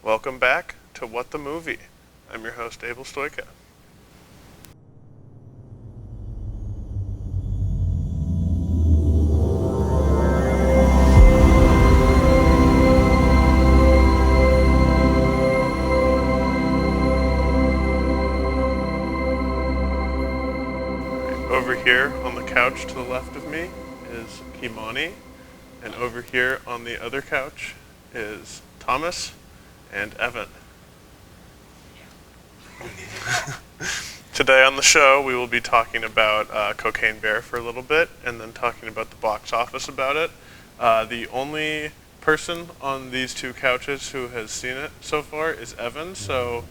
Welcome back to What the Movie. I'm your host, Abel Stoika. Over here on the couch to the left of me is Kimani, and over here on the other couch is Thomas and Evan. Today on the show, we will be talking about Cocaine Bear for a little bit, and then talking about the box office about it. The only person on these two couches who has seen it so far is Evan. So,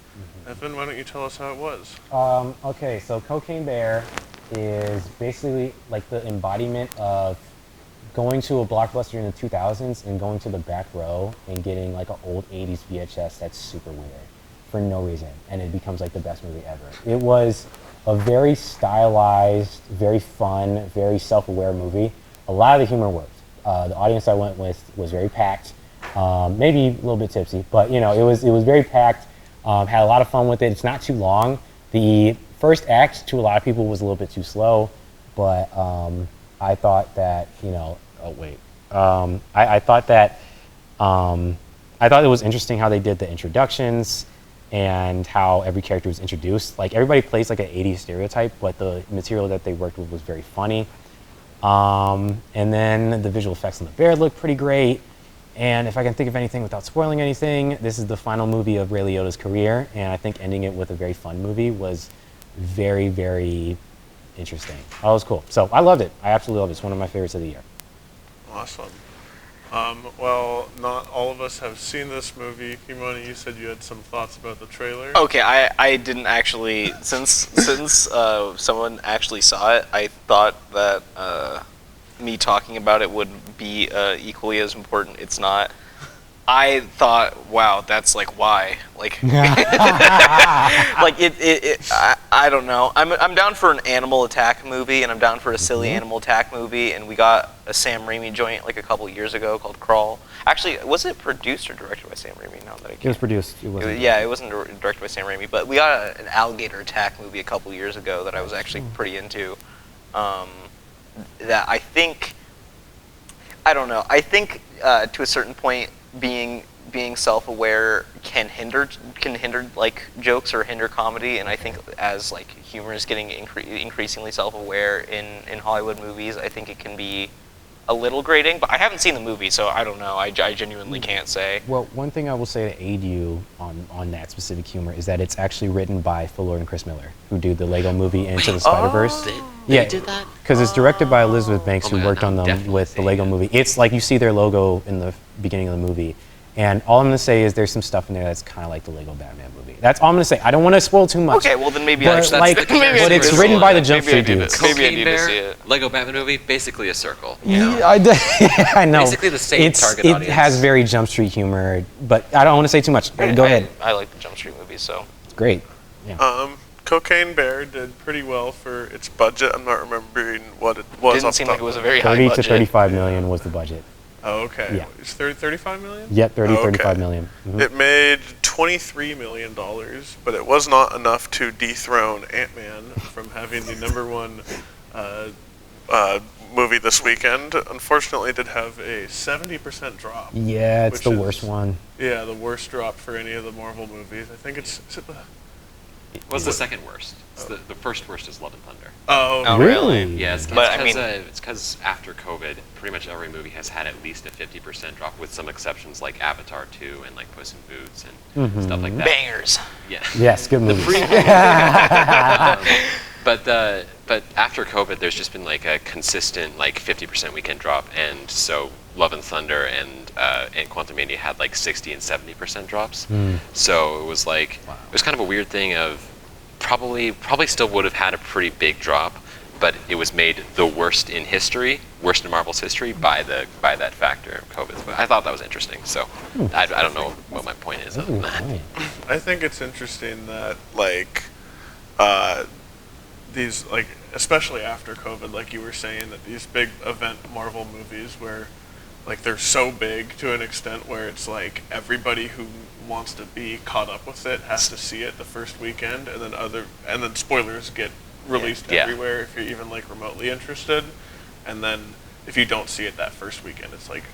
Evan, why don't you tell us how it was? Okay, so Cocaine Bear is basically like the embodiment of going to a Blockbuster in the 2000s and going to the back row and getting like an old 80s VHS that's super weird for no reason, and it becomes like the best movie ever. It was a very stylized, very fun, very self-aware movie. A lot of the humor worked. The audience I went with was very packed, maybe a little bit tipsy, but you know, it was very packed. Had a lot of fun with it. It's not too long. The first act to a lot of people was a little bit too slow, but I thought that, you know, I thought it was interesting how they did the introductions and how every character was introduced. Like, everybody plays like an 80s stereotype, but the material that they worked with was very funny. And then the visual effects on the bear looked pretty great. And if I can think of anything without spoiling anything, this is the final movie of Ray Liotta's career, and I think ending it with a very fun movie was very, very interesting. That was cool. So I loved it. I absolutely loved it. It's one of my favorites of the year. Awesome. Well, not all of us have seen this movie. Kimani, you said you had some thoughts about the trailer. Okay, I didn't actually, since someone actually saw it, I thought that me talking about it would be equally as important. It's not. I thought, wow, that's like, why? Like, like I don't know. I'm down for an animal attack movie, and I'm down for a silly animal attack movie, and we got a Sam Raimi joint like a couple years ago called Crawl. Actually, was it produced or directed by Sam Raimi? Now that I It was produced. it wasn't directed by Sam Raimi, but we got an alligator attack movie a couple years ago that I was actually pretty into. That I think, I don't know. I think to a certain point, being self-aware can hinder like jokes or hinder comedy, and I think as like humor is getting increasingly self-aware in Hollywood movies, I think it can be a little grating. But I haven't seen the movie, so I don't know. I genuinely can't say. Well, one thing I will say to aid you on that specific humor is that it's actually written by Phil Lord and Chris Miller, who do the Lego movie Into the Spider-Verse. They did that? Because it's directed by Elizabeth Banks, Oh who my God, worked on no, them definitely with the see Lego it. movie. It's like you see their logo in the beginning of the movie. And all I'm going to say is there's some stuff in there that's kind of like the Lego Batman movie. That's all I'm going to say. I don't want to spoil too much. Okay, well then maybe But, actually like, maybe I but need it's to written see by it. the Jump Maybe I Street need dudes. to- Maybe I Cocaine need Bear, to see it. Lego Batman movie, basically a circle. You know? I know. Basically the same target it audience. has very Jump Street humor, but I don't want to say too much. Go ahead. I like the Jump Street movies, so. It's great. Yeah. Cocaine Bear did pretty well for its budget. I'm not remembering what it was. Didn't off seem the like top it was a of very high 30 budget. to 35 million was the budget. Oh, okay. Yeah. It's 35 million? Yep, 30, Oh, 35 okay. million. Mhm. It made $23 million, but it was not enough to dethrone Ant-Man from having the number one movie this weekend. Unfortunately, it did have a 70% drop. Yeah, it's which the is- worst one. Yeah, the worst drop for any of the Marvel movies. I think is it the... What's the second worst? It's the first worst is Love and Thunder. Oh, Oh, Really? Yeah, it's But, I mean- because after COVID, pretty much every movie has had at least a 50% drop, with some exceptions like Avatar 2 and like Puss in Boots and stuff like that. Bangers. Yeah. Yes, good movie. But after COVID, there's just been like a consistent like 50% weekend drop, and so Love and Thunder and Quantumania had like 60 and 70% drops. So it was like it was kind of a weird thing of probably still would have had a pretty big drop, but it was made the worst in history, worst in Marvel's history by that factor of COVID. But I thought that was interesting. So I don't know what my point is. Other than that. I think it's interesting that these especially after COVID, like you were saying, that these big event Marvel movies where like they're so big to an extent where it's like everybody who wants to be caught up with it has to see it the first weekend, and then spoilers get released everywhere if you're even like remotely interested, and then if you don't see it that first weekend, it's like,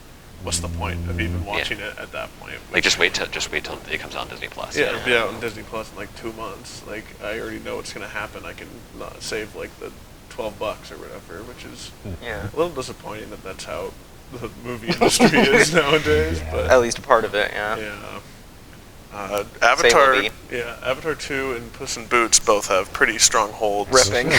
what's the point of even watching it at that point? Like just wait till it comes out on Disney Plus. Yeah, it'll be out on Disney Plus in like 2 months. Like I already know what's gonna happen. I can save like the $12 or whatever, which is a little disappointing that that's how the movie industry is nowadays. Yeah. But At least a part of it, yeah. Avatar 2 and Puss in Boots both have pretty strong holds. Riffing.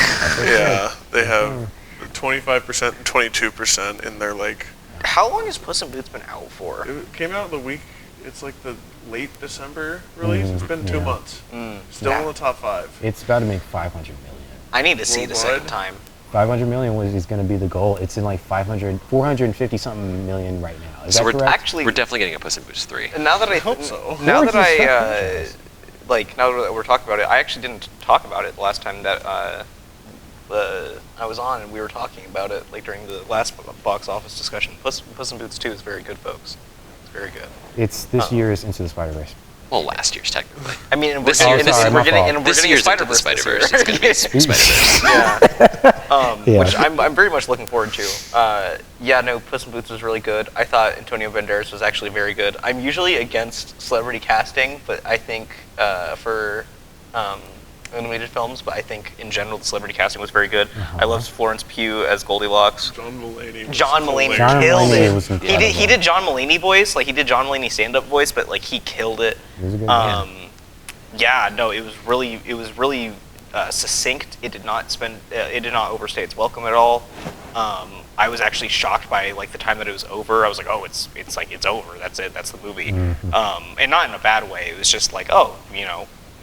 Yeah, they have 25% and 22% in their like. How long has Puss in Boots been out for? It came out the week. It's like the late December release. It's been 2 months. Still in the top 5. It's about to make 500 million. I need to see it a second Worldwide? time. 500 million is going to be the goal. It's in like 450 something million right now. Is So that correct? Actually, we're definitely getting a Puss in Boots 3. and now that I hope so. Now that Gorgeous. now that we're talking about it, I actually didn't talk about it the last time that I was on, and we were talking about it like during the last box office discussion. Puss in Boots 2 is very good, folks. It's very good. It's this year's Into the Spider-Verse. Well, last year's technically. I mean, and This we're year- getting, this- and we're my getting, fault. and we're This getting year's Into the Spider-Verse this Spider-Verse. year. It's going to be Spider-Verse. Which I'm very much looking forward to. Puss in Boots was really good. I thought Antonio Banderas was actually very good. I'm usually against celebrity casting, but I think for animated films, but I think in general the celebrity casting was very good. I loved Florence Pugh as Goldilocks. John Mulaney. John Mulaney John killed Mulaney it. was He incredible. did John Mulaney voice, like he did John Mulaney stand-up voice, but like he killed it. It was a good movie. It was really succinct. It did not overstay its welcome at all. I was actually shocked by like the time that it was over. I was like, oh, it's over. That's it. That's the movie. And not in a bad way. It was just like, oh,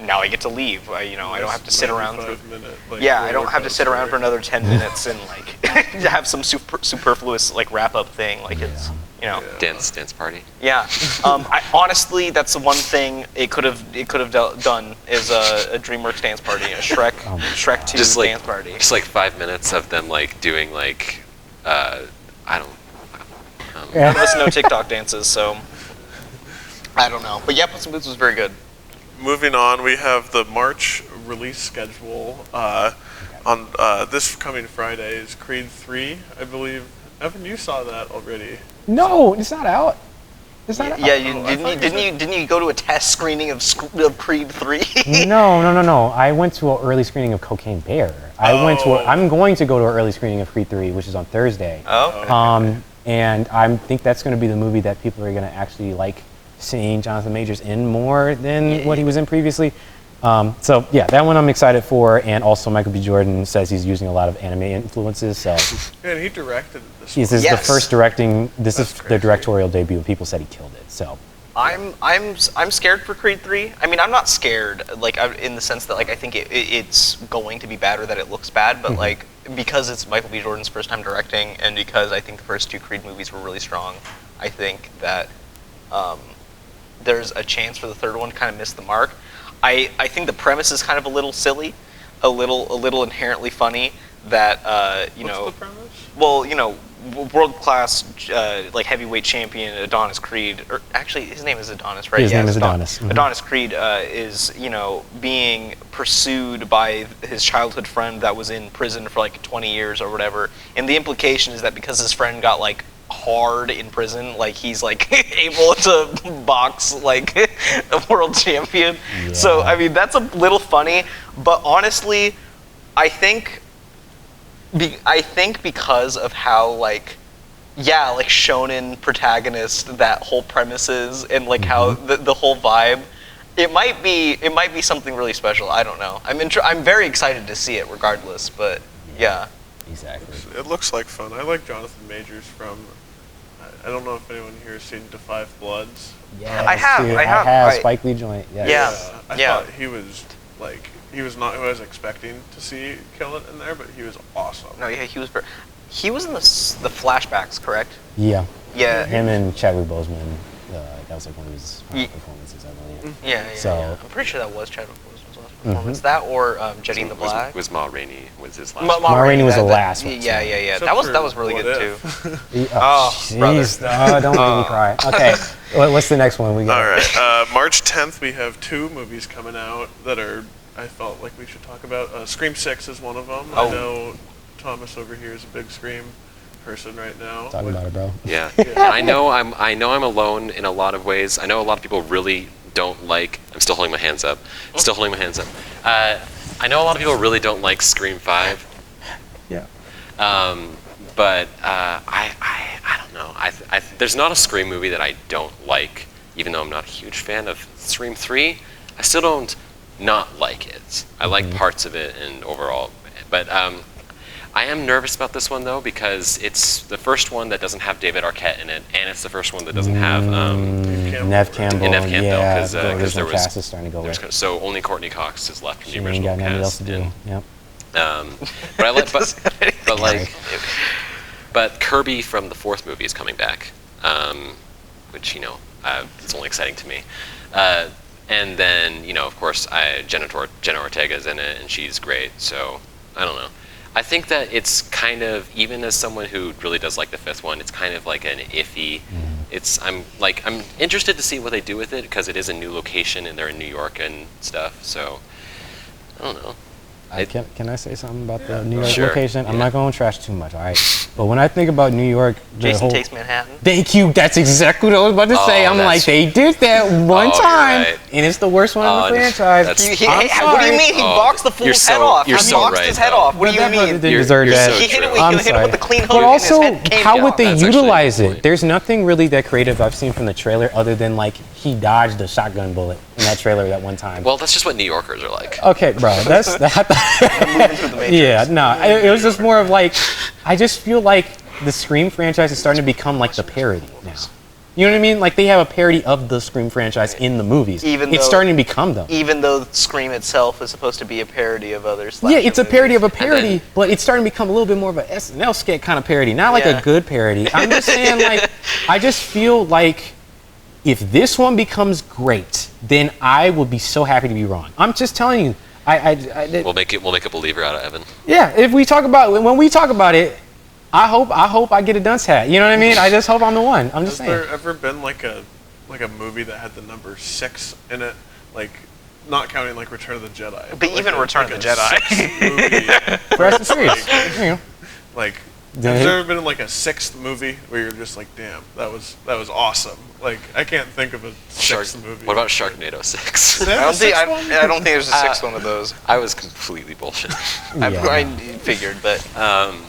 now I get to leave. I don't have to sit around for. I don't have to sit around for another 10 minutes and like have some superfluous like wrap up thing. Like it's Dance party. Yeah. I honestly, that's the one thing it could have done is a DreamWorks dance party, a Shrek 2 Just like dance party. Just like 5 minutes of them like doing like I don't. None of us know TikTok dances, so I don't know. But yeah, Puss in Boots was very good. Moving on, we have the March release schedule. On this coming Friday is Creed 3, I believe. Evan, you saw that already. No, it's not out. It's not out. Yeah, didn't you go to a test screening of Creed 3? No. I went to an early screening of Cocaine Bear. I'm going to go to an early screening of Creed 3, which is on Thursday. Oh. And I think that's going to be the movie that people are going to actually like seeing Jonathan Majors in more than what he was in previously. So yeah, that one I'm excited for, and also Michael B. Jordan says he's using a lot of anime influences. So And he directed this. this is the first directing. This is That's the crazy. directorial debut. People said he killed it. So I'm scared for Creed 3. I mean, I'm not scared, like in the sense that like I think it's going to be bad or that it looks bad, but like because it's Michael B. Jordan's first time directing, and because I think the first 2 Creed movies were really strong, I think that there's a chance for the third one to kind of miss the mark. I think the premise is kind of a little silly, a little inherently funny. That What's the premise? well, world class like heavyweight champion Adonis Creed, or actually his name is Adonis, right? His name is it's Adonis. Mhm. Adonis Creed is being pursued by his childhood friend that was in prison for like 20 years or whatever, and the implication is that because his friend got like hard in prison, like he's like able to box like a world champion. So I mean that's a little funny, but honestly, I think because of how like shonen protagonist that whole premise is, and like how the whole vibe, it might be something really special. I don't know. I'm very excited to see it regardless, but yeah. exactly. It looks like fun. I like Jonathan Majors from. I don't know if anyone here has seen Defy Bloods. Yes, I have, dude, I have. I Spike Lee joint. Yes. Yeah. I thought he was like not who I was expecting to see kill it in there, but he was awesome. No, yeah, he was in the flashbacks, correct? Yeah. Yeah. Him and Chadwick Boseman. That was like one of his final performances, I believe. Yeah. So- I'm pretty sure that was Chadwick Boseman's last performance. That or Jetty in the Black. Was Ma Rainey was his last? Ma Rainey was the last one. Yeah. Except That was for really What good If. too. Oh, brother. jeez. Don't make me cry. Okay, what's the next one we got? All right. March 10th, we have 2 movies coming out that I felt like we should talk about. Scream 6 is one of them. Oh. I know Thomas over here is a big Scream person right now. Talk about it, bro. Yeah. And I know I'm alone in a lot of ways. I know a lot of people really don't like. I'm still holding my hands up. Still holding my hands up. I know a lot of people really don't like Scream 5. Yeah. But I don't know. There's not a Scream movie that I don't like, even though I'm not a huge fan of Scream 3. I still don't not like it. I like parts of it and overall. But I am nervous about this one, though, because it's the first one that doesn't have David Arquette in it, and it's the first one that doesn't have Nev Campbell. Neve Campbell, yeah, 'cause, the original there was- cast is starting to go away. so only Courtney Cox is left from She the ain't original got nothing else cast. to do. Yep. But I like, but like, but Kirby from the 4th movie is coming back, which it's only exciting to me. And then of course, Jenna Ortega is in it, and she's great. So I don't know. I think that it's kind of, even as someone who really does like the 5th one, it's kind of like an iffy. I'm interested to see what they do with it, because it is a new location and they're in New York and stuff. So I don't know. Can I say something about the New York Sure. location? I'm not going to trash too much, all right? But when I think about New York, Jason Takes Manhattan. Thank you. That's exactly what I was about to say. I'm like, they did that one you're time, right. and it's the worst one in the franchise. What do you mean? He boxed the fool's head off. He boxed his head off. What do you mean? They deserve you're that. so He hit true. him with the clean hook. But also, and his head came how down. would they That's actually utilize a good it? point. There's nothing really that creative I've seen from the trailer, other than like he dodged a shotgun bullet in that trailer that one time. Well, that's just what New Yorkers are like. Okay, bro, that's that. Yeah, no, it was just more of like, I just feel like the Scream franchise is starting to become like the parody now. You know what I mean? Like they have a parody of the Scream franchise in the movies. It's starting to become them. Even though Scream itself is supposed to be a parody of other slasher Yeah, it's a parody of a parody, then- but it's starting to become a little bit more of a SNL skit kind of parody, not like Yeah. a good parody. I'm just saying, like, I just feel like if this one becomes great, then I will be so happy to be wrong. I'm just telling you. We'll make a believer out of Evan. Yeah, if we talk about when we talk about it, I hope I get a dunce hat. You know what I mean? I just hope I'm the one. I'm just Has saying. there ever been like a movie that had the number 6 in it? Like, not counting like Return of the Jedi. But like even Return of the a Jedi. 6th movie. Fast and Furious. You know. Like, Yeah. has there ever been like a 6th movie where you're just like, damn, that was awesome? Like, I can't think of a 6th movie. What about Sharknado 6? Is that the 6th one? I don't think there's a 6th one of those. I was completely bullshit. I figured, but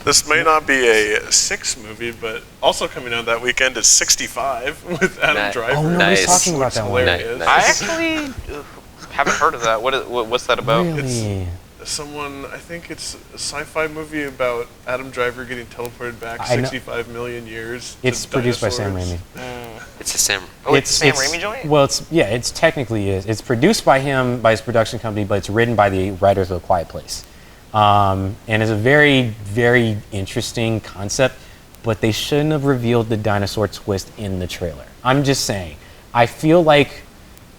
This may not be a 6th movie, but also coming out that weekend is 65 with Adam Driver. Oh, no, Nice. he's talking about Which that one. hilarious. Nice. I actually haven't heard of that. What's that about? Really? I think it's a sci-fi movie about Adam Driver getting teleported back I know. 65 million years. It's to produced by Sam dinosaurs. Raimi. It's a Sam. Oh, it's Sam Raimi joint? Well, it's technically is. It's produced by him, by his production company, but it's written by the writers of A Quiet Place. And it's a very, very interesting concept, but they shouldn't have revealed the dinosaur twist in the trailer. I'm just saying. I feel like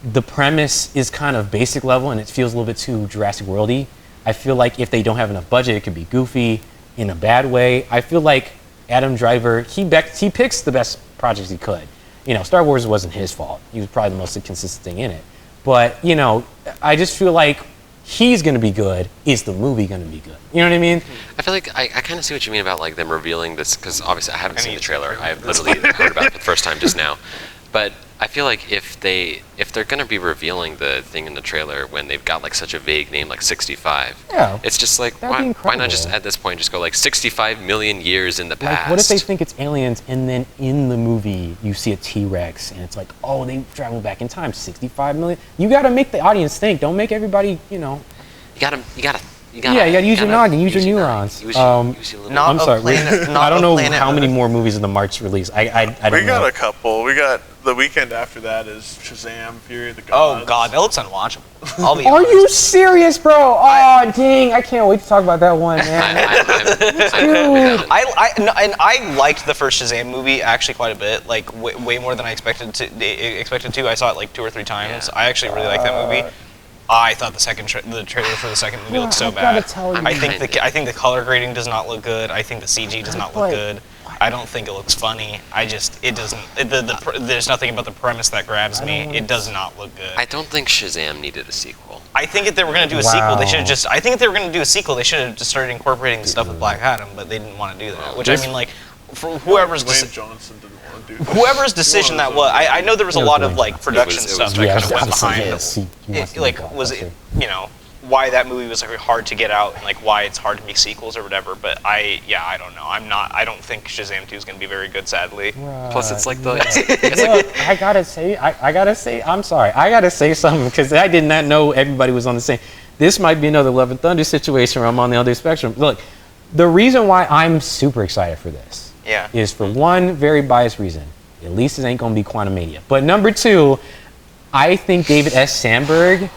the premise is kind of basic level, and it feels a little bit too Jurassic World-y. I feel like if they don't have enough budget, it could be goofy in a bad way. I feel like Adam Driver, he picks the best projects he could. Star Wars wasn't his fault. He was probably the most consistent thing in it. But, I just feel like he's going to be good. Is the movie going to be good? You know what I mean? I feel like I kind of see what you mean about like them revealing this, because obviously I haven't seen the trailer. I literally heard about it for the first time just now. But I feel like if they're going to be revealing the thing in the trailer when they've got like such a vague name like 65, Yeah. it's just like That'd be why not just incredible. at this point just go like 65 million years in the past? Like, what if they think it's aliens, and then in the movie you see a T-Rex, and it's like, oh, they traveled back in time, 65 million. You got to make the audience think. Don't make everybody, you gotta You Yeah, you gotta use your noggin, use your neurons. Use your little- Not I'm a sorry. planet- not I don't a know planet how many Earth. more movies in the March release. I don't We got know. a couple. We got the weekend after that is Shazam, Fury of the Oh Gods. god, that looks unwatchable. I'll be Are honest. you serious, bro? Oh, dang! I can't wait to talk about that one, man. I'm with that. I liked the first Shazam movie actually quite a bit, like way more than I expected to. I saw it like 2 or 3 times. Yeah. I actually really liked that movie. I thought the trailer for the second movie looked so I gotta bad. tell you. I think the color grading does not look good. I think the CG does not look But- good. I don't think it looks funny. It doesn't. There's nothing about the premise that grabs me. It does not look good. I don't think Shazam needed a sequel. I think if they were going to do a sequel, they should have just. I think if they were going to do a sequel, they should have just started incorporating the stuff with Black Adam, but they didn't want to do that. Which I mean, like, for whoever's Dwayne Johnson didn't want to do that. whoever's decision that was. I know there was a lot of like production It was- stuff it was- that kind of went obviously, behind. yes, he wants to Like, make was it, blockbuster. you know, why that movie was like hard to get out and like why it's hard to make sequels or whatever. But I don't know. I don't think Shazam 2 is going to be very good, sadly. Plus, it's like the. Look, I gotta say, I'm sorry. I gotta say something because I did not know everybody was on the same. This might be another Love and Thunder situation where I'm on the other spectrum. Look, the reason why I'm super excited for this Yeah. is for one very biased reason. At least it ain't gonna be Quantumania. But number two, I think David S. Sandberg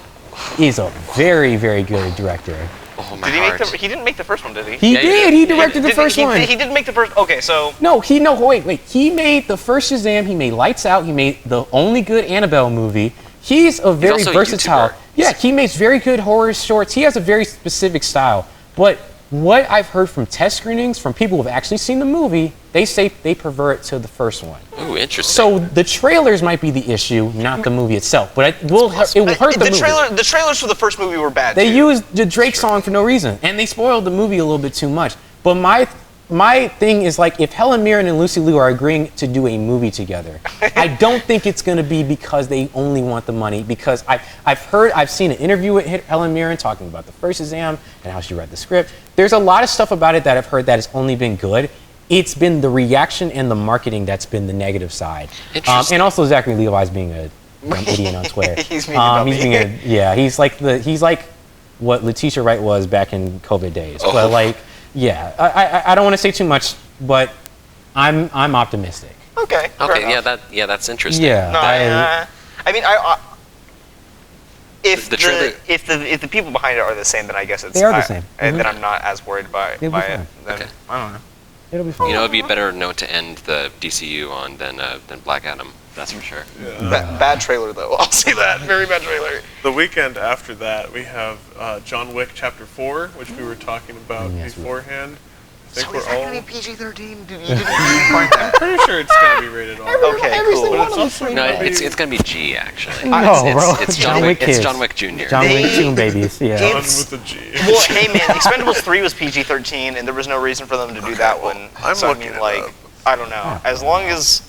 is a very, very good director. Oh my Did he heart. make the? He didn't make the first one, did he? He Yeah, did. He directed the first one. He did make the first. Okay, so Wait. He made the first Shazam. He made Lights Out. He made the only good Annabelle movie. He's a very also a versatile. YouTuber. Yeah, he makes very good horror shorts. He has a very specific style. But what I've heard from test screenings, from people who have actually seen the movie, they say they prefer it to the first one. Ooh, interesting. So the trailers might be the issue, not the movie itself. But it will hurt the movie. The trailers for the first movie were bad. They too. used the Drake song for no reason, and they spoiled the movie a little bit too much. But my thing is, like, if Helen Mirren and Lucy Liu are agreeing to do a movie together, I don't think it's going to be because they only want the money. Because I've seen an interview with Helen Mirren talking about the first Shazam and how she read the script. There's a lot of stuff about it that I've heard that has only been good. It's been the reaction and the marketing that's been the negative side. Interesting. And also Zachary Levi's being a dumb idiot on Twitter. He's being a dummy. He's like what Letitia Wright was back in COVID days. Oh. But like, yeah, I don't want to say too much, but I'm optimistic. Okay. fair Okay, enough. that's interesting. Yeah, No, I mean, if The trailer- if the people behind it are the same, then I guess it's They are the same. Then I'm not as worried by It'll be it. fine. Then Okay. I don't know. it'll be fine. You know, it'd be a better note to end the DCU on than Black Adam. That's for sure. Bad trailer though. I'll say that. Very bad trailer. The weekend after that, we have John Wick Chapter 4, which we were talking about Yes, we- beforehand. I think So we're is that all gonna be PG-13? Dude, you didn't find that. pretty sure it's going to be rated R. Okay, Every cool. single But one it's of them. also No, gonna be- it's gonna be G actually. No, bro. It's John Wick. It's kids. John Wick Jr. John Wick They- Toon Babies. Yeah. John It's- with a G. Well, hey man, Expendables 3 was PG-13, and there was no reason for them to do that one. I'm so I looking mean, it like, up. I don't know. As long as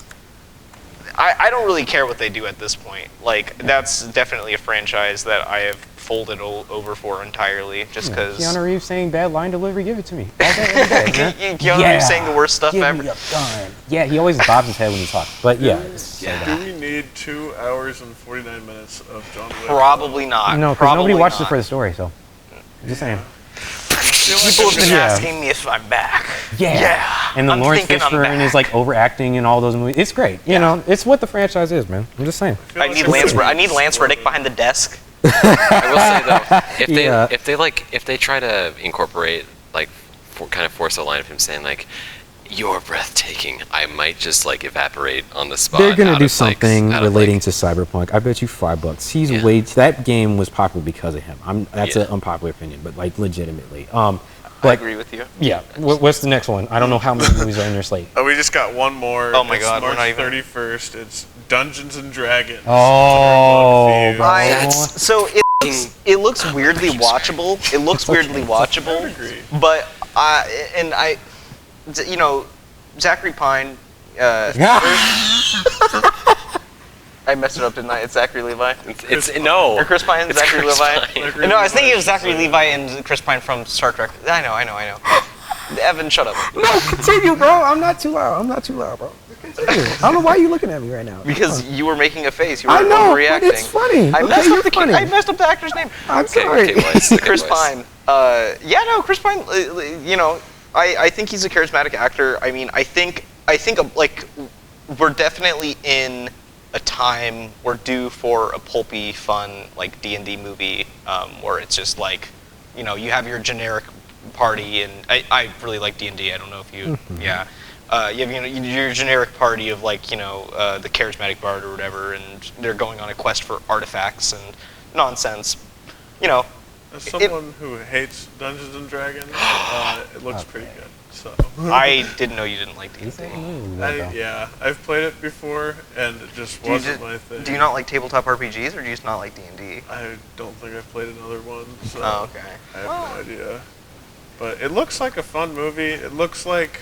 I don't really care what they do at this point. Like, that's definitely a franchise that I have folded over for entirely, just because. Keanu Reeves saying bad line delivery. Give it to me. All day, every day, man. Keanu Reeves saying the worst stuff Give ever. me a gun. Yeah, he always bobs his head when he talks. But yeah. Do we need 2 hours and 49 minutes of John Wick? Probably not. No, because Probably nobody watched not. it for the story, so. Just saying. People have been Yeah. asking me if I'm back. Yeah. And the I'm Lawrence thinking I'm Fishburne is back. like overacting in all those movies. It's great. You know, it's what the franchise is, man. I'm just saying. I need Lance Reddick behind the desk. I will say though, Yeah. if they try to incorporate like kind of force a line of him saying like, "You're breathtaking," I might just like evaporate on the spot. They're gonna out do of, like, something out of, relating like- to Cyberpunk. I bet you $5. He's Yeah. way that game was popular because of him. That's Yeah. an unpopular opinion, but like legitimately. I But agree with you. yeah, what's the next one? I don't know how many movies are in your slate. We just got one more. Oh my It's God, we're March not even- 31st. It's Dungeons and Dragons. Oh, Thieves. bro. That's- So it looks weirdly watchable. It looks weirdly watchable. I agree. But you know, Zachary Pine. I messed it up, didn't I? It's Zachary Levi. It's no. Or Chris Pine, It's Zachary Chris Levi. Pine. No, I was thinking of Zachary Levi and Chris Pine from Star Trek. I know. Evan, shut up. No, continue, bro. I'm not too loud, bro. Continue. I don't know why you're looking at me right now. Because you were making a face. You were I know, overreacting. but it's funny. I Okay, messed you're up funny. I messed up the actor's name. I'm Okay, sorry. okay, Wes, okay, Chris Wes. Pine. Yeah, no, Chris Pine. You know, I think he's a charismatic actor. I mean, I think like we're definitely in a time we're due for a pulpy, fun like D&D movie where it's just like, you know, you have your generic party, and I really like D&D. I don't know if you, yeah. You have, you know, your generic party of like, you know, the charismatic bard or whatever, and they're going on a quest for artifacts and nonsense. You know, As someone who hates Dungeons and Dragons, it looks pretty good. So I didn't know you didn't like D&D. yeah, I've played it before, and it just wasn't my thing. Do you not like tabletop RPGs, or do you just not like D&D? I don't think I've played another one, so Oh, okay. I have no idea. But it looks like a fun movie. It looks like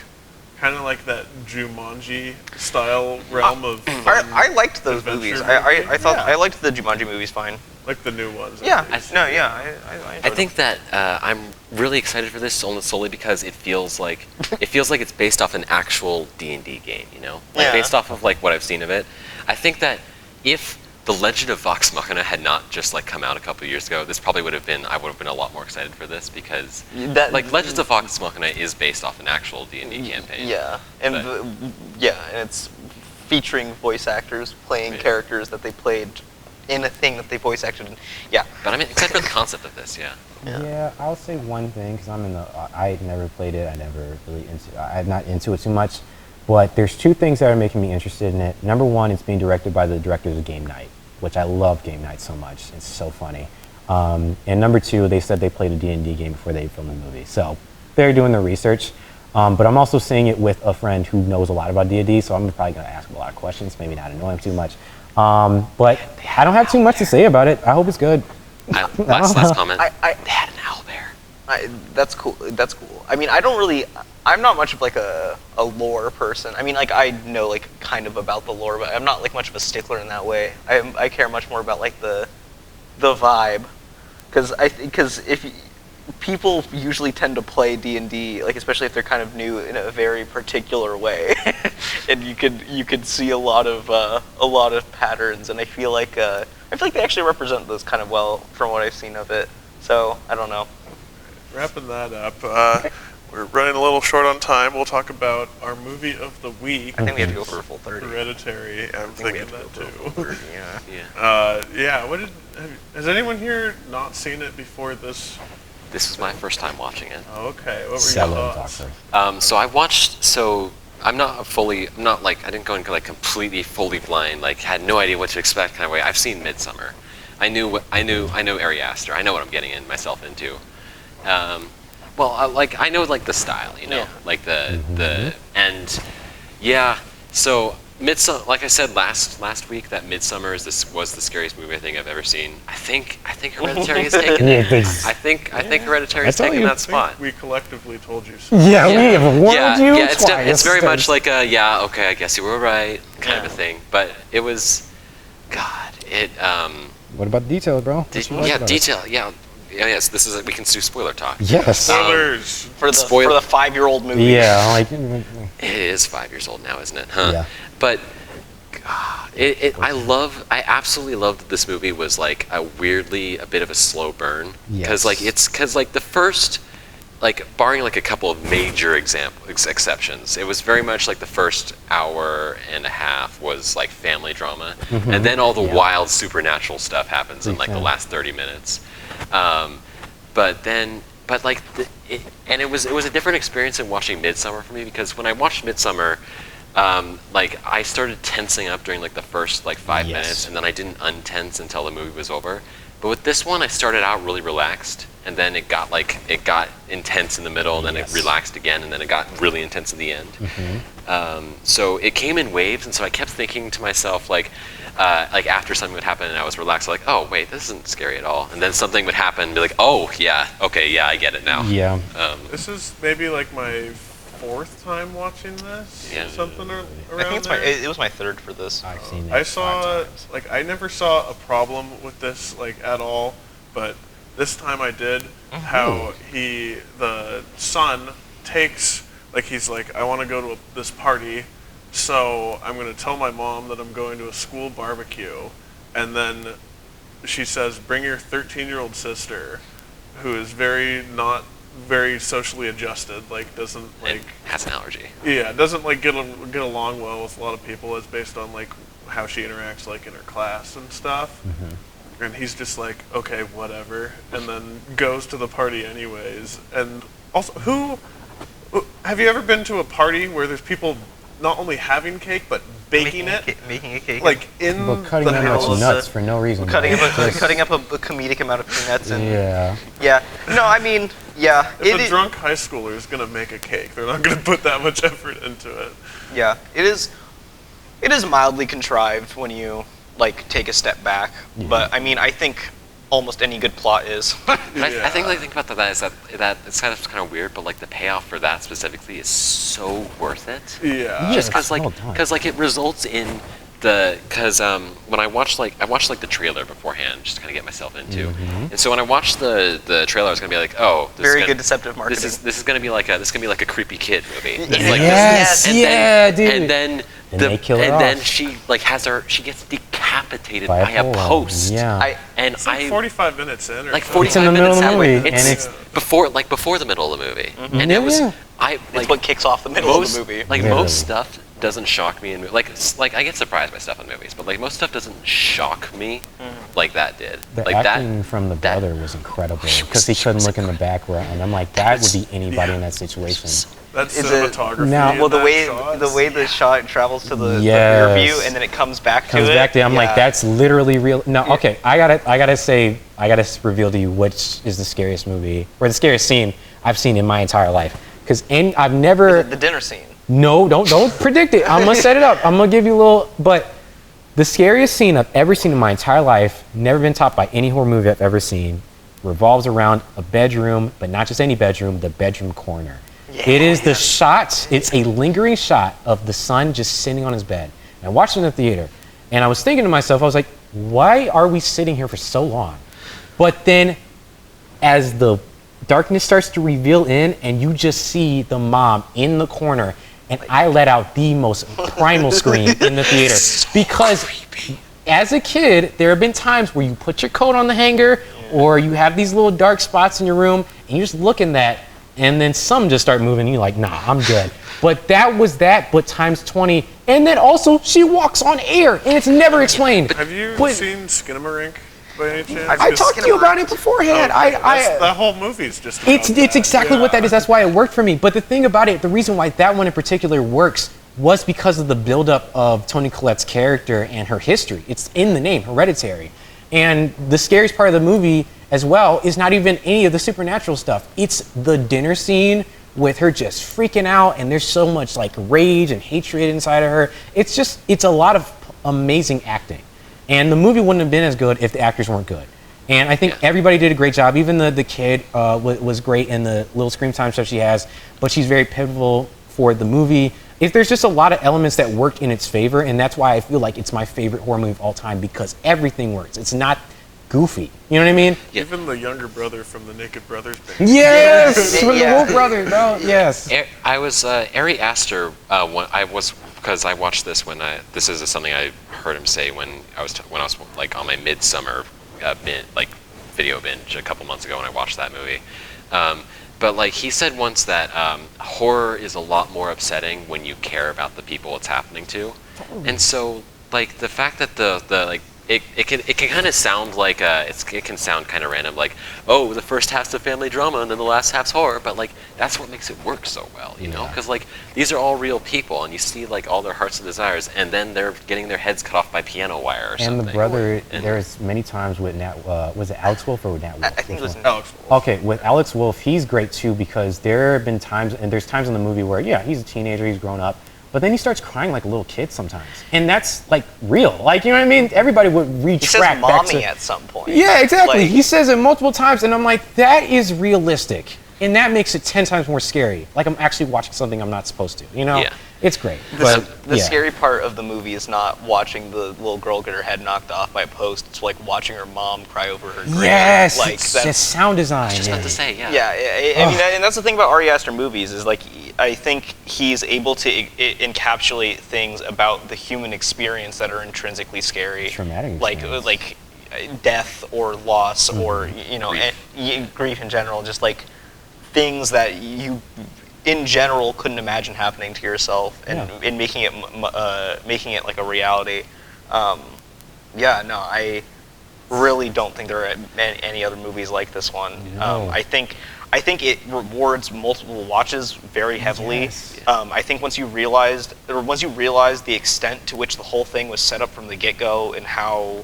kind of like that Jumanji style realm of fun I liked those adventure movies. movie. I thought Yeah. I liked the Jumanji movies fine. Like the new ones. Yeah, at least. I I enjoyed think that I'm really excited for this solely because it feels like it's based off an actual D&D game, you know, like Yeah. based off of like what I've seen of it. I think that if The Legend of Vox Machina had not just like come out a couple of years ago, this probably I would have been a lot more excited for this because That- like Legends of Vox Machina is based off an actual D&D campaign. Yeah, and But- and it's featuring voice actors playing Right. characters that they played in a thing that they voice acted in. Yeah. But I'm excited for the concept of this. Yeah. Yeah, I'll say one thing because I never played it. I'm not into it too much. But there's two things that are making me interested in it. Number one, it's being directed by the directors of Game Night, which I love Game Night so much. It's so funny. And number two, they said they played a D&D game before they filmed the movie. So they're doing their research. But I'm also seeing it with a friend who knows a lot about D&D, so I'm probably going to ask him a lot of questions, maybe not annoy him too much. But I don't have too much to say about it. I hope it's good. Last comment. They had an owlbear. That's cool. That's cool. I mean, I'm not much of like a lore person. I mean, like I know like kind of about the lore, but I'm not like much of a stickler in that way. I care much more about like the vibe, because if people usually tend to play D&D, like especially if they're kind of new, in a very particular way, and you could see a lot of patterns, and I feel like they actually represent this kind of well from what I've seen of it. So I don't know. Wrapping that up, we're running a little short on time. We'll talk about our movie of the week. I think we have to go for a full 30. Hereditary. I'm thinking we have that to go for a too. full 30, yeah. Yeah. Has anyone here not seen it before this? This was my first time watching it. Okay, what were Sell your it, thoughts? doctor. So I watched. So I'm not like I didn't go into like completely fully blind. Like had no idea what to expect kind of way. I've seen Midsummer. I know Ari Aster. I know what I'm getting myself into. I know like the style, you know, Yeah. like the and yeah. So Midsummer, like I said last week, that Midsummer was the scariest movie I think I've ever seen. I think Hereditary has taken it. I think Hereditary has taken that spot. We collectively told you so. Yeah, we have warned you yeah, twice. it's very much like a okay, I guess you were right kind of a thing. But it was, God, it What about the detail, bro? What you like about it? detail, yes. This is we can do spoiler talk. Yes. Spoilers. For the 5-year-old movie. Yeah, like. It is 5 years old now, isn't it? Huh? Yeah. But God, I absolutely loved that this movie was like a bit of a slow burn. Yes. Because the first, like barring like a couple of major exceptions, it was very much like the first hour and a half was like family drama, and then all the wild supernatural stuff happens in like the last 30 minutes. It was a different experience than watching Midsummer for me, because when I watched Midsummer, I started tensing up during like the first like 5 minutes, and then I didn't untense until the movie was over. But with this one, I started out really relaxed, and then it got intense in the middle, and then it relaxed again, and then it got really intense at the end. So it came in waves, and so I kept thinking to myself like after something would happen and I was relaxed, like, oh wait, this isn't scary at all, and then something would happen and be like, oh yeah, okay, yeah, I get it now. Yeah. This is maybe like my 4th time watching this. Yeah. Something around I think there. it was my 3rd for this. I've seen it. I saw 5 times. I never saw a problem with this like at all, but this time I did. How the son takes he's like, I want to go to this party, so I'm going to tell my mom that I'm going to a school barbecue, and then she says, bring your 13-year-old sister, who is not very socially adjusted, like doesn't like And has an allergy. doesn't like get along well with a lot of people, is based on like how she interacts like in her class and stuff. And he's just like, okay, whatever, and then goes to the party anyways. And also, have you ever been to a party where there's people not only having cake but baking it, making a cake, like in But cutting the that much house? nuts for no reason. cutting up Just- cutting up a comedic amount of peanuts and Yeah. No, I mean, yeah, If a drunk high schooler is gonna make a cake, they're not gonna put that much effort into it. yeah, it is mildly contrived when you like take a step back. But I mean, I think almost any good plot is. But I think the thing about that is that it's kind of weird, but like the payoff for that specifically is so worth it. Yeah. Just it's well done. because like it results in when I watched the trailer beforehand just to kind of get myself into, and so when I watched the trailer, I was gonna be like, oh, Very good deceptive marketing. This is gonna be like a creepy kid movie. It's Yeah. like Yes, and yeah, then, dude. And then And they kill her then off. she like she gets decapitated By a by a pole. post. Yeah. And It's like 45 minutes in, or like something. 45 It's in the middle minutes of the that way. movie, and It's before the middle of the movie, and it was Yeah. It's what kicks off the middle of the movie. Like Yeah. most stuff doesn't shock me in like I get surprised by stuff in movies, but like most stuff doesn't shock me like that did. The like acting from the brother was incredible because he couldn't look in the background. I'm like, that would be anybody in that situation. That's Is it- cinematography. Now- in Well, the that way shot. the shot travels to the Yes. rear view and then it comes back to Comes it. back to, I'm like, yeah. that's literally real. No, okay, I gotta reveal to you which is the scariest movie or the scariest scene I've seen in my entire life. Because I've never. the dinner scene. No, don't predict it. I'm gonna set it up. I'm gonna give you a little. But the scariest scene I've ever seen in my entire life, never been topped by any horror movie I've ever seen, revolves around a bedroom, but not just any bedroom, the bedroom corner. It is the shot. It's a lingering shot of the son just sitting on his bed. And I watched it in the theater, and I was thinking to myself, I was like, why are we sitting here for so long? But then, as the darkness starts to reveal in, and you just see the mom in the corner, and I let out the most primal scream in the theater because as a kid, there have been times where you put your coat on the hanger, or you have these little dark spots in your room, and you just look in that, and then some just start moving, and you're like, nah, I'm good. But that was that, but times 20, and then also she walks on air, and it's never explained. Have you But- seen Skinamarink by any chance? I talked to you about it beforehand. That whole movie's just about It's that. exactly what that Yeah. is. That's why it worked for me. But the thing about it, the reason why that one in particular works was because of the buildup of Toni Collette's character and her history. It's in the name, Hereditary. And the scariest part of the movie as well is not even any of the supernatural stuff. It's the dinner scene with her just freaking out, and there's so much like rage and hatred inside of her. It's a lot of amazing acting. And the movie wouldn't have been as good if the actors weren't good. And I think everybody did a great job. Even the kid was great in the little screen time stuff she has, but she's very pivotal for the movie. There's just a lot of elements that worked in its favor, and that's why I feel like it's my favorite horror movie of all time, because everything works. It's not goofy. You know what I mean? Even the younger brother from the Naked Brothers band. Yes! From the Yeah. Wolf Brothers, bro. Yes. I was Ari Aster. Because I watched this this is something I heard him say when I was like on my midsummer video binge a couple months ago when I watched that movie. But like he said once that horror is a lot more upsetting when you care about the people it's happening to, and so like the fact that the like. It can kind of sound like it can sound kind of random, like, oh, the first half's a family drama and then the last half's horror, but like that's what makes it work so well, you know? Because like these are all real people, and you see like all their hearts and desires, and then they're getting their heads cut off by piano wire or something. And the brother, And- there's many times with was it Alex Wolff or Nat Wolff? I think it was Alex Wolff. Okay, with Alex Wolff, he's great too, because there have been times, and there's times in the movie where, yeah, he's a teenager, he's grown up, but then he starts crying like a little kid sometimes. And that's like real. Like, you know what I mean? Everybody would retract He says back mommy to... at some point. Yeah, exactly. Like- He says it multiple times, and I'm like, that is realistic. And that makes it 10 times more scary. Like I'm actually watching something I'm not supposed to, you know? Yeah. It's great. The yeah. scary part of the movie is not watching the little girl get her head knocked off by a post. It's like watching her mom cry over her grave. Yes! Like It's that's just sound design. just yeah. about to say, yeah. Yeah, I mean, and that's the thing about Ari Aster movies is like I think he's able to encapsulate things about the human experience that are intrinsically scary. Traumatic Like experience. like death or loss or grief in general, just like things that you in general couldn't imagine happening to yourself, and making it like a reality. I really don't think there are any other movies like this one. No. I think it rewards multiple watches very heavily. Yes. I think once you realize the extent to which the whole thing was set up from the get-go and how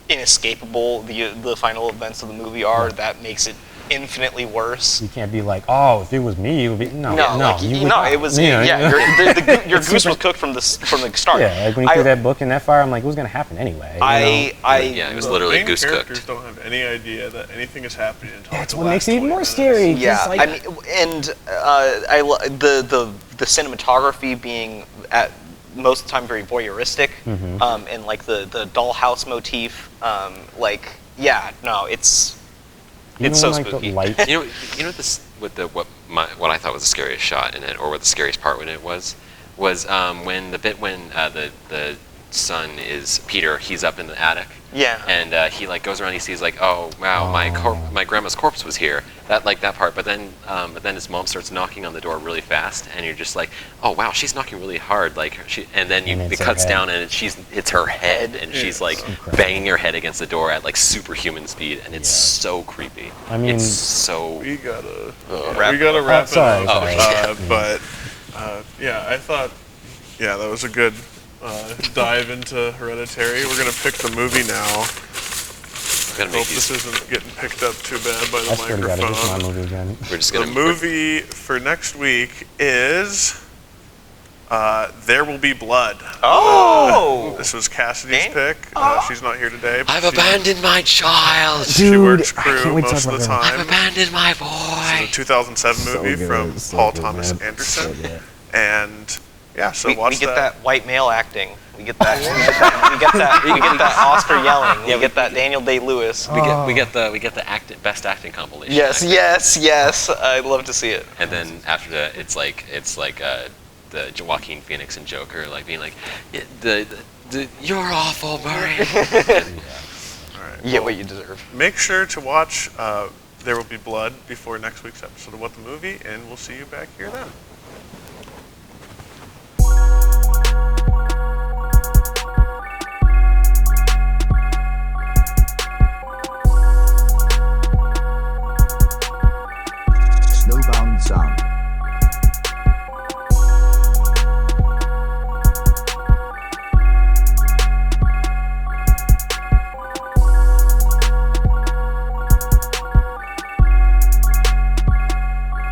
inescapable the final events of the movie are, that makes it infinitely worse. You can't be like, oh, if it was me, it would be Your goose was cooked from the start. Yeah, like when you threw that book in that fire, I'm like, it was gonna happen anyway. It was literally main goose characters cooked. don't have any idea that anything is happening until That's the what last makes it even 20 more minutes. scary. Yeah, Just like, I mean, and the cinematography being at most of the time very voyeuristic, and like the dollhouse motif, it's so like spooky. the light. You know what I thought was the scariest shot in it, or what the scariest part in it was when the son is Peter. He's up in the attic. Yeah. And he like goes around. He sees like, oh wow, my grandma's corpse was here. That part. But then his mom starts knocking on the door really fast, and you're just like, oh wow, she's knocking really hard. Like it cuts down, and it's her head, and she's like banging her head against the door at like superhuman speed, and it's so creepy. I mean, it's so. We gotta wrap wrap it sorry, up. sorry. But I thought that was a good dive into Hereditary. We're gonna pick the movie now. Hope this isn't getting picked up too bad by the I swear to God, microphone. if it's my movie again. We're just The gonna movie for next week is There Will Be Blood. Oh! This was Cassidy's Dang. pick. She's not here today. But I've abandoned my child. She Dude, works I can't crew wait to most talk of the about time. I've abandoned my It's boy. a 2007 movie from Paul Thomas man. Anderson. So good. And so we watch get that white male acting. We get that. we get that Oscar yelling. We get that Daniel Day-Lewis. We get the best acting compilation. Yes. I'd love to see it. And then after that, it's like the Joaquin Phoenix and Joker like being like, you're awful, Murray. All right. You get what you deserve. Make sure to watch There Will Be Blood before next week's episode of What the Movie, and we'll see you back here then.